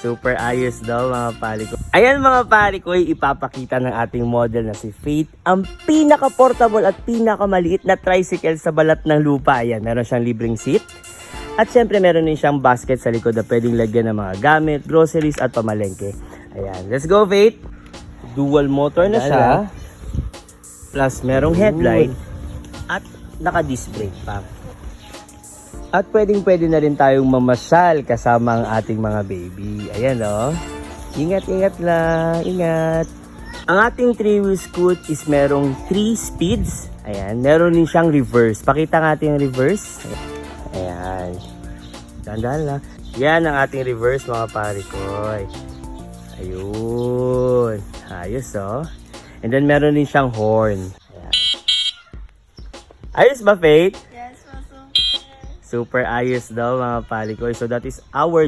Super ayos daw mga pari ko. Ayan mga pari ko, ipapakita ng ating model na si Faith ang pinaka-portable at pinaka-maliit na tricycle sa balat ng lupa. Ayan, meron siyang libreng seat. At syempre meron din siyang basket sa likod na pwedeng lagyan ng mga gamit, groceries at pamalengke. Ayan, let's go Faith! Dual motor na siya. Plus merong headlight. At naka-disc brake pa. At pwede na rin tayong mamasyal kasama ang ating mga baby. Ayan o. Ingat lang. Ingat. Ang ating 3-wheel scoot is merong 3 speeds. Ayan. Meron din siyang reverse. Pakita nga ating reverse. Ayan. Dandan lang. Yan ang ating reverse mga pare ko. Ayun. Ayos o. And then meron din siyang horn. Ayan. Ayos ba Faith? Yes, Super ayos daw mga pare ko. So that is our